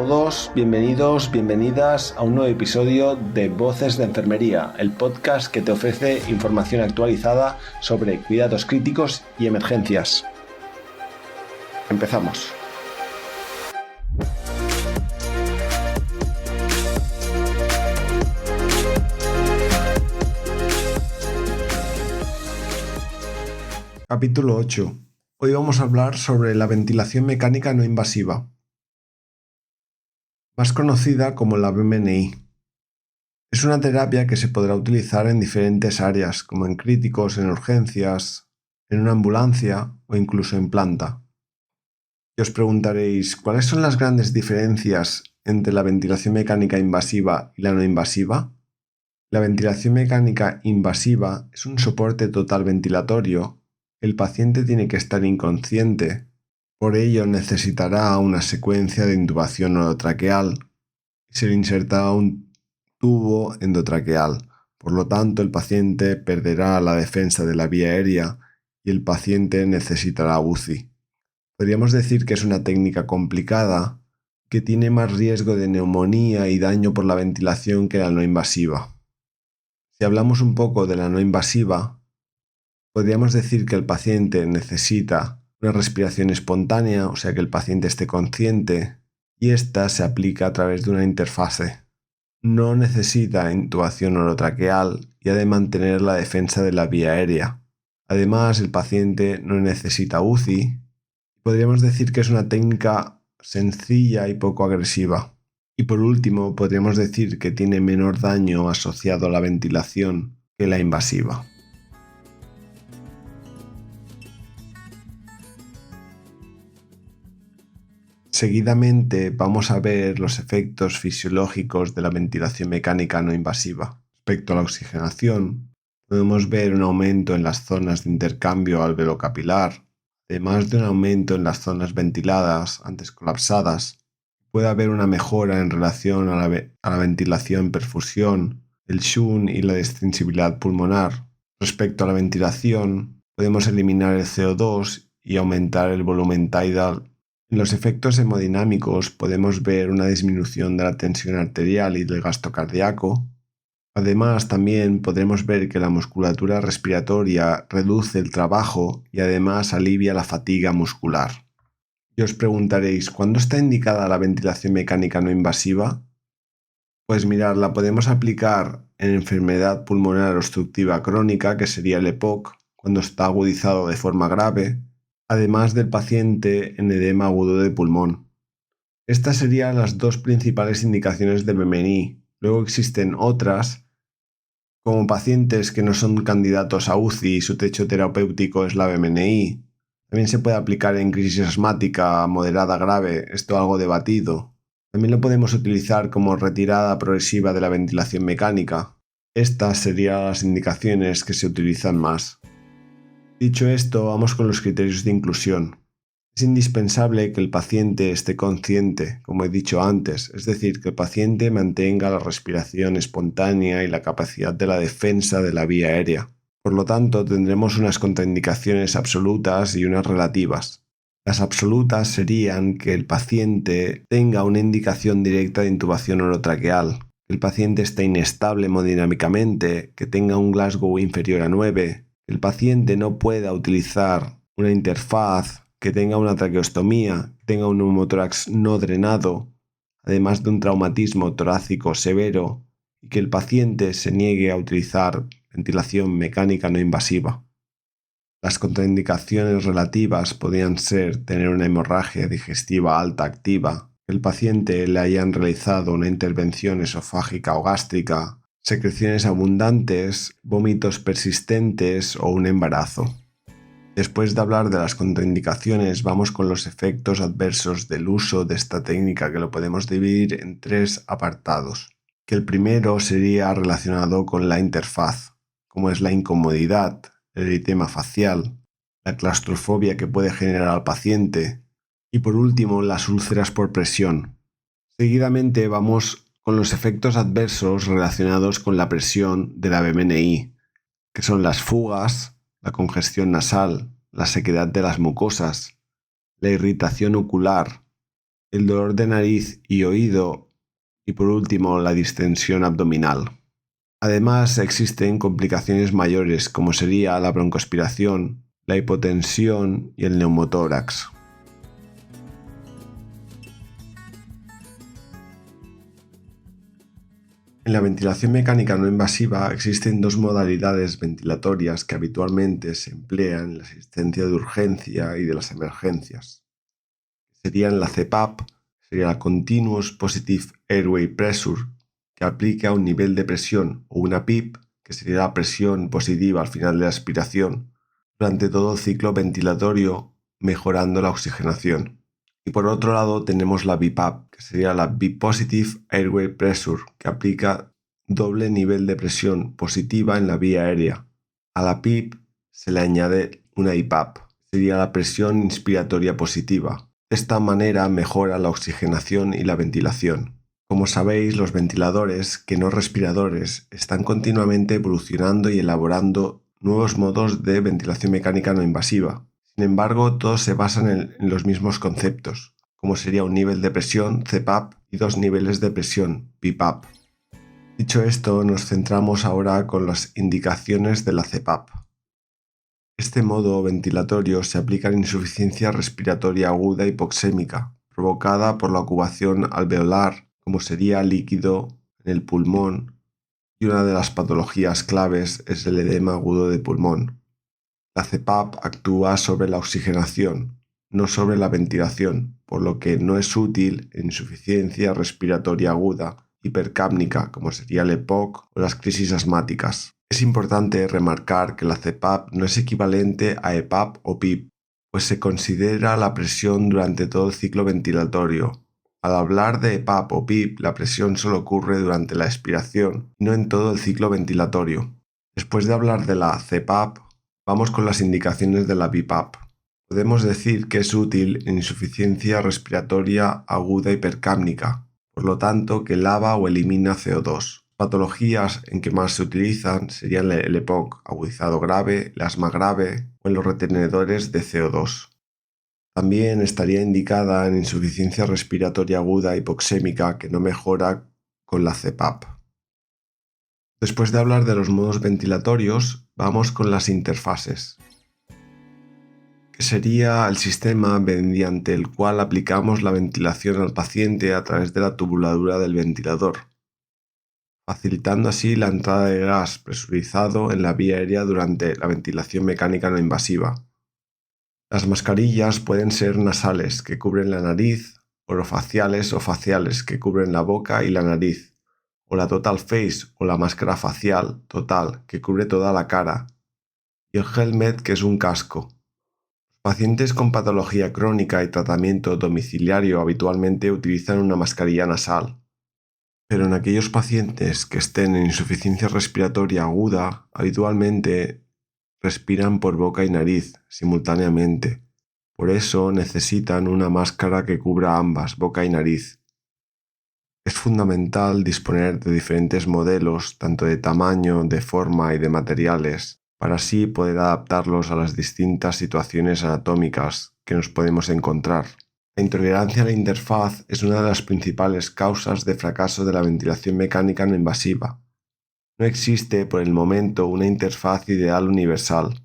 todos, bienvenidos, bienvenidas a un nuevo episodio de Voces de Enfermería, el podcast que te ofrece información actualizada sobre cuidados críticos y emergencias. Empezamos. Capítulo 8. Hoy vamos a hablar sobre la ventilación mecánica no invasiva, más conocida como la VMNI. Es una terapia que se podrá utilizar en diferentes áreas, como en críticos, en urgencias, en una ambulancia o incluso en planta. Y os preguntaréis, ¿cuáles son las grandes diferencias entre la ventilación mecánica invasiva y la no invasiva? La ventilación mecánica invasiva es un soporte total ventilatorio. El paciente tiene que estar inconsciente. Por ello necesitará una secuencia de intubación orotraqueal y se le insertará un tubo endotraqueal. Por lo tanto, el paciente perderá la defensa de la vía aérea y el paciente necesitará UCI. Podríamos decir que es una técnica complicada que tiene más riesgo de neumonía y daño por la ventilación que la no invasiva. Si hablamos un poco de la no invasiva, podríamos decir que el paciente necesita una respiración espontánea, o sea que el paciente esté consciente, y esta se aplica a través de una interfase. No necesita intubación orotraqueal y ha de mantener la defensa de la vía aérea. Además, el paciente no necesita UCI. Podríamos decir que es una técnica sencilla y poco agresiva. Y por último, podríamos decir que tiene menor daño asociado a la ventilación que la invasiva. Seguidamente vamos a ver los efectos fisiológicos de la ventilación mecánica no invasiva. Respecto a la oxigenación, podemos ver un aumento en las zonas de intercambio alveolo-capilar, además de un aumento en las zonas ventiladas antes colapsadas. Puede haber una mejora en relación a la ventilación perfusión, el shunt y la distensibilidad pulmonar. Respecto a la ventilación, podemos eliminar el CO2 y aumentar el volumen tidal. En los efectos hemodinámicos podemos ver una disminución de la tensión arterial y del gasto cardíaco. Además, también podremos ver que la musculatura respiratoria reduce el trabajo y además alivia la fatiga muscular. Y os preguntaréis, ¿cuándo está indicada la ventilación mecánica no invasiva? Pues mirad, la podemos aplicar en enfermedad pulmonar obstructiva crónica, que sería el EPOC, cuando está agudizado de forma grave, además del paciente en edema agudo de pulmón. Estas serían las dos principales indicaciones de VMNI. Luego existen otras, como pacientes que no son candidatos a UCI y su techo terapéutico es la VMNI. También se puede aplicar en crisis asmática moderada grave, esto algo debatido. También lo podemos utilizar como retirada progresiva de la ventilación mecánica. Estas serían las indicaciones que se utilizan más. Dicho esto, vamos con los criterios de inclusión. Es indispensable que el paciente esté consciente, como he dicho antes, es decir, que el paciente mantenga la respiración espontánea y la capacidad de la defensa de la vía aérea. Por lo tanto, tendremos unas contraindicaciones absolutas y unas relativas. Las absolutas serían que el paciente tenga una indicación directa de intubación orotraqueal, que el paciente esté inestable hemodinámicamente, que tenga un Glasgow inferior a 9, que el paciente no pueda utilizar una interfaz, que tenga una traqueostomía, que tenga un neumotórax no drenado, además de un traumatismo torácico severo, y que el paciente se niegue a utilizar ventilación mecánica no invasiva. Las contraindicaciones relativas podrían ser tener una hemorragia digestiva alta activa, que el paciente le hayan realizado una intervención esofágica o gástrica, secreciones abundantes, vómitos persistentes o un embarazo. Después de hablar de las contraindicaciones, vamos con los efectos adversos del uso de esta técnica, que lo podemos dividir en tres apartados. Que el primero sería relacionado con la interfaz, como es la incomodidad, el eritema facial, la claustrofobia que puede generar al paciente y por último las úlceras por presión. Seguidamente vamos con los efectos adversos relacionados con la presión de la VMNI, que son las fugas, la congestión nasal, la sequedad de las mucosas, la irritación ocular, el dolor de nariz y oído y por último la distensión abdominal. Además existen complicaciones mayores como sería la broncoaspiración, la hipotensión y el neumotórax. En la ventilación mecánica no invasiva existen dos modalidades ventilatorias que habitualmente se emplean en la asistencia de urgencia y de las emergencias. Serían la CPAP, sería la Continuous Positive Airway Pressure, que aplica un nivel de presión, o una PIP, que sería la presión positiva al final de la aspiración, durante todo el ciclo ventilatorio, mejorando la oxigenación. Y por otro lado tenemos la BiPAP, que sería la Bipositive Airway Pressure, que aplica doble nivel de presión positiva en la vía aérea. A la PIP se le añade una IPAP, sería la presión inspiratoria positiva. De esta manera mejora la oxigenación y la ventilación. Como sabéis, los ventiladores, que no respiradores, están continuamente evolucionando y elaborando nuevos modos de ventilación mecánica no invasiva. Sin embargo, todos se basan en los mismos conceptos, como sería un nivel de presión CPAP y dos niveles de presión BiPAP. Dicho esto, nos centramos ahora con las indicaciones de la CPAP. Este modo ventilatorio se aplica en insuficiencia respiratoria aguda hipoxémica, provocada por la ocupación alveolar, como sería líquido en el pulmón, y una de las patologías claves es el edema agudo de pulmón. La CPAP actúa sobre la oxigenación, no sobre la ventilación, por lo que no es útil en insuficiencia respiratoria aguda hipercápnica, como sería el EPOC o las crisis asmáticas. Es importante remarcar que la CPAP no es equivalente a EPAP o PIP, pues se considera la presión durante todo el ciclo ventilatorio. Al hablar de EPAP o PIP, la presión solo ocurre durante la expiración, no en todo el ciclo ventilatorio. Después de hablar de la CPAP, vamos con las indicaciones de la BiPAP. Podemos decir que es útil en insuficiencia respiratoria aguda hipercápnica, por lo tanto que lava o elimina CO2. Patologías en que más se utilizan serían el EPOC agudizado grave, el asma grave o en los retenedores de CO2. También estaría indicada en insuficiencia respiratoria aguda hipoxémica que no mejora con la CPAP. Después de hablar de los modos ventilatorios, vamos con las interfases, que sería el sistema mediante el cual aplicamos la ventilación al paciente a través de la tubuladura del ventilador, facilitando así la entrada de gas presurizado en la vía aérea durante la ventilación mecánica no invasiva. Las mascarillas pueden ser nasales, que cubren la nariz, orofaciales o faciales, que cubren la boca y la nariz, o la Total Face o la máscara facial total, que cubre toda la cara, y el helmet, que es un casco. Pacientes con patología crónica y tratamiento domiciliario habitualmente utilizan una mascarilla nasal, pero en aquellos pacientes que estén en insuficiencia respiratoria aguda, habitualmente respiran por boca y nariz simultáneamente. Por eso necesitan una máscara que cubra ambas, boca y nariz. Es fundamental disponer de diferentes modelos, tanto de tamaño, de forma y de materiales, para así poder adaptarlos a las distintas situaciones anatómicas que nos podemos encontrar. La intolerancia a la interfaz es una de las principales causas de fracaso de la ventilación mecánica no invasiva. No existe por el momento una interfaz ideal universal.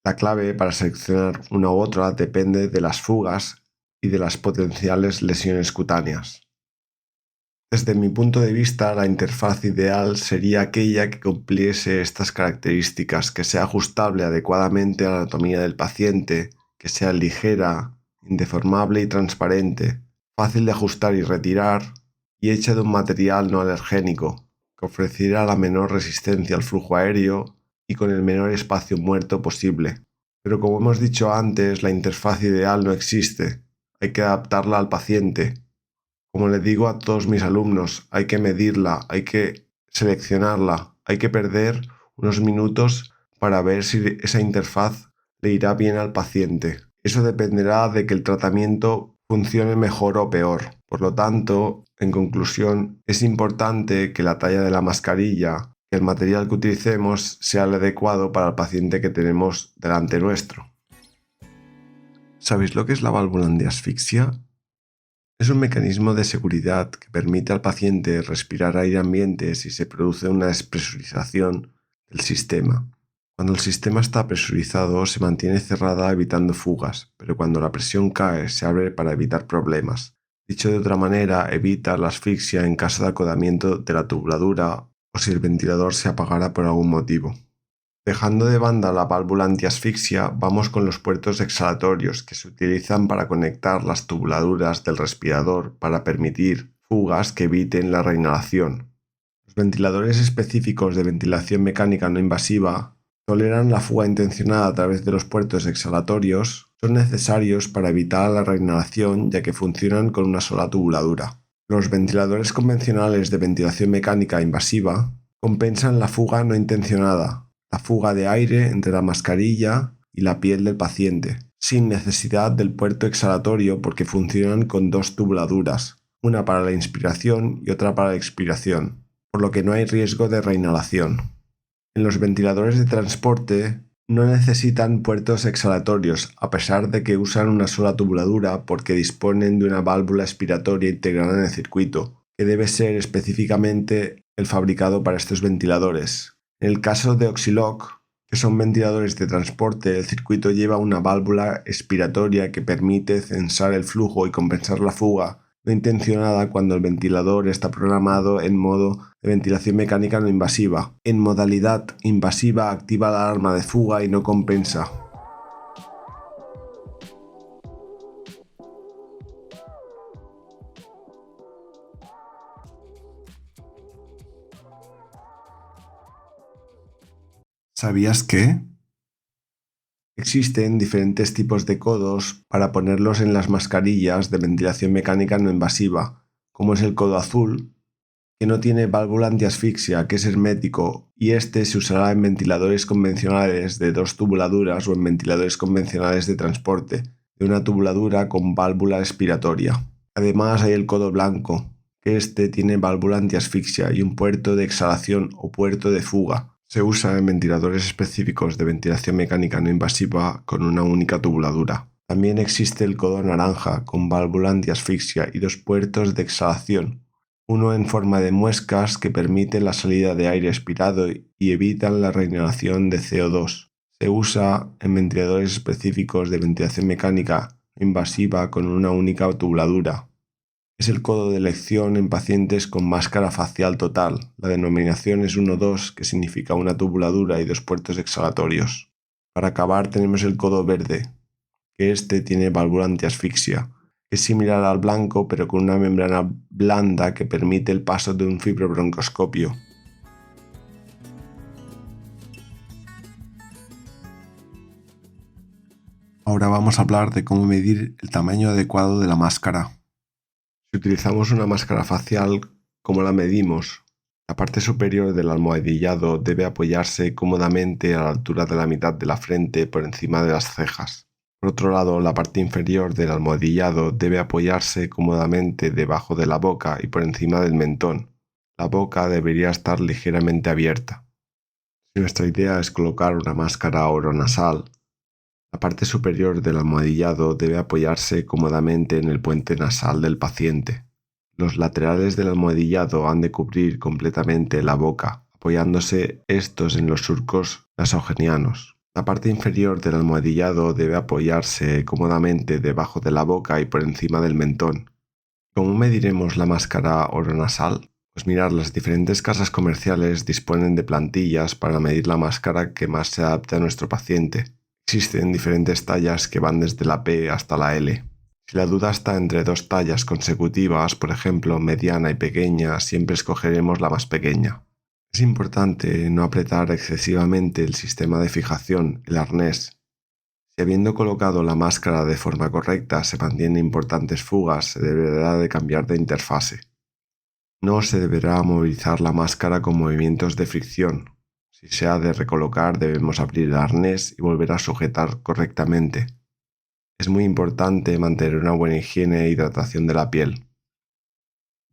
La clave para seleccionar una u otra depende de las fugas y de las potenciales lesiones cutáneas. Desde mi punto de vista, la interfaz ideal sería aquella que cumpliese estas características, que sea ajustable adecuadamente a la anatomía del paciente, que sea ligera, indeformable y transparente, fácil de ajustar y retirar, y hecha de un material no alergénico, que ofreciera la menor resistencia al flujo aéreo y con el menor espacio muerto posible. Pero como hemos dicho antes, la interfaz ideal no existe, hay que adaptarla al paciente. Como le digo a todos mis alumnos, hay que medirla, hay que seleccionarla, hay que perder unos minutos para ver si esa interfaz le irá bien al paciente. Eso dependerá de que el tratamiento funcione mejor o peor. Por lo tanto, en conclusión, es importante que la talla de la mascarilla, que el material que utilicemos sea el adecuado para el paciente que tenemos delante nuestro. ¿Sabéis lo que es la válvula de asfixia? Es un mecanismo de seguridad que permite al paciente respirar aire ambiente si se produce una despresurización del sistema. Cuando el sistema está presurizado se mantiene cerrada evitando fugas, pero cuando la presión cae se abre para evitar problemas. Dicho de otra manera, evita la asfixia en caso de acotamiento de la tubuladura o si el ventilador se apagara por algún motivo. Dejando de banda la válvula antiasfixia, vamos con los puertos exhalatorios que se utilizan para conectar las tubuladuras del respirador para permitir fugas que eviten la reinhalación. Los ventiladores específicos de ventilación mecánica no invasiva toleran la fuga intencionada a través de los puertos exhalatorios, son necesarios para evitar la reinhalación ya que funcionan con una sola tubuladura. Los ventiladores convencionales de ventilación mecánica invasiva compensan la fuga no intencionada, la fuga de aire entre la mascarilla y la piel del paciente, sin necesidad del puerto exhalatorio porque funcionan con dos tubuladuras, una para la inspiración y otra para la expiración, por lo que no hay riesgo de reinhalación. En los ventiladores de transporte no necesitan puertos exhalatorios, a pesar de que usan una sola tubuladura porque disponen de una válvula expiratoria integrada en el circuito, que debe ser específicamente el fabricado para estos ventiladores. En el caso de Oxyloc, que son ventiladores de transporte, el circuito lleva una válvula expiratoria que permite censar el flujo y compensar la fuga no intencionada cuando el ventilador está programado en modo de ventilación mecánica no invasiva. En modalidad invasiva activa la alarma de fuga y no compensa. ¿Sabías que? Existen diferentes tipos de codos para ponerlos en las mascarillas de ventilación mecánica no invasiva, como es el codo azul, que no tiene válvula antiasfixia, que es hermético, y este se usará en ventiladores convencionales de dos tubuladuras o en ventiladores convencionales de transporte, de una tubuladura con válvula expiratoria. Además hay el codo blanco, que este tiene válvula antiasfixia y un puerto de exhalación o puerto de fuga. Se usa en ventiladores específicos de ventilación mecánica no invasiva con una única tubuladura. También existe el codo naranja con válvula antiasfixia y dos puertos de exhalación, uno en forma de muescas que permite la salida de aire expirado y evitan la reinhalación de CO2. Se usa en ventiladores específicos de ventilación mecánica no invasiva con una única tubuladura. Es el codo de elección en pacientes con máscara facial total. La denominación es 1-2, que significa una tubuladura y dos puertos exhalatorios. Para acabar tenemos el codo verde, que este tiene válvula antiasfixia. Es similar al blanco pero con una membrana blanda que permite el paso de un fibrobroncoscopio. Ahora vamos a hablar de cómo medir el tamaño adecuado de la máscara. Si utilizamos una máscara facial, ¿cómo la medimos? La parte superior del almohadillado debe apoyarse cómodamente a la altura de la mitad de la frente por encima de las cejas. Por otro lado, la parte inferior del almohadillado debe apoyarse cómodamente debajo de la boca y por encima del mentón. La boca debería estar ligeramente abierta. Si nuestra idea es colocar una máscara oronasal, la parte superior del almohadillado debe apoyarse cómodamente en el puente nasal del paciente. Los laterales del almohadillado han de cubrir completamente la boca, apoyándose estos en los surcos nasogenianos. La parte inferior del almohadillado debe apoyarse cómodamente debajo de la boca y por encima del mentón. ¿Cómo mediremos la máscara oronasal? Pues mirar, las diferentes casas comerciales disponen de plantillas para medir la máscara que más se adapte a nuestro paciente. Existen diferentes tallas que van desde la P hasta la L. Si la duda está entre dos tallas consecutivas, por ejemplo mediana y pequeña, siempre escogeremos la más pequeña. Es importante no apretar excesivamente el sistema de fijación, el arnés. Si habiendo colocado la máscara de forma correcta se mantienen importantes fugas, se deberá de cambiar de interfase. No se deberá movilizar la máscara con movimientos de fricción. Si se ha de recolocar, debemos abrir el arnés y volver a sujetar correctamente. Es muy importante mantener una buena higiene e hidratación de la piel,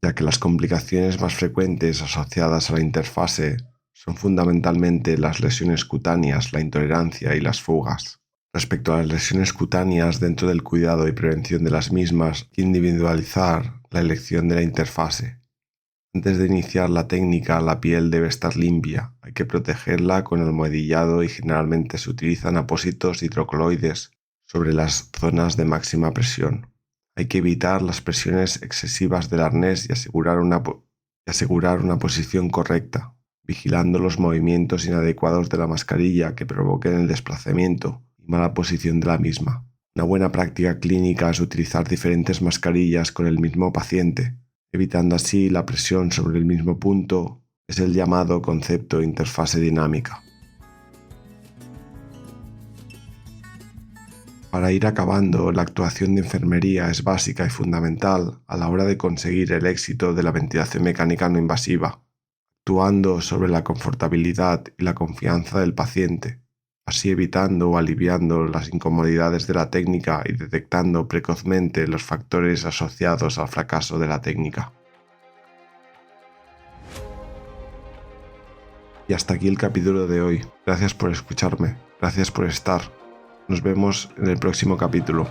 ya que las complicaciones más frecuentes asociadas a la interfase son fundamentalmente las lesiones cutáneas, la intolerancia y las fugas. Respecto a las lesiones cutáneas, dentro del cuidado y prevención de las mismas, hay que individualizar la elección de la interfase. Antes de iniciar la técnica, la piel debe estar limpia. Hay que protegerla con almohadillado y generalmente se utilizan apósitos hidrocoloides sobre las zonas de máxima presión. Hay que evitar las presiones excesivas del arnés y asegurar una posición correcta, vigilando los movimientos inadecuados de la mascarilla que provoquen el desplazamiento y mala posición de la misma. Una buena práctica clínica es utilizar diferentes mascarillas con el mismo paciente, evitando así la presión sobre el mismo punto. Es el llamado concepto de interfase dinámica. Para ir acabando, la actuación de enfermería es básica y fundamental a la hora de conseguir el éxito de la ventilación mecánica no invasiva, actuando sobre la confortabilidad y la confianza del paciente, así evitando o aliviando las incomodidades de la técnica y detectando precozmente los factores asociados al fracaso de la técnica. Y hasta aquí el capítulo de hoy. Gracias por escucharme, gracias por estar. Nos vemos en el próximo capítulo.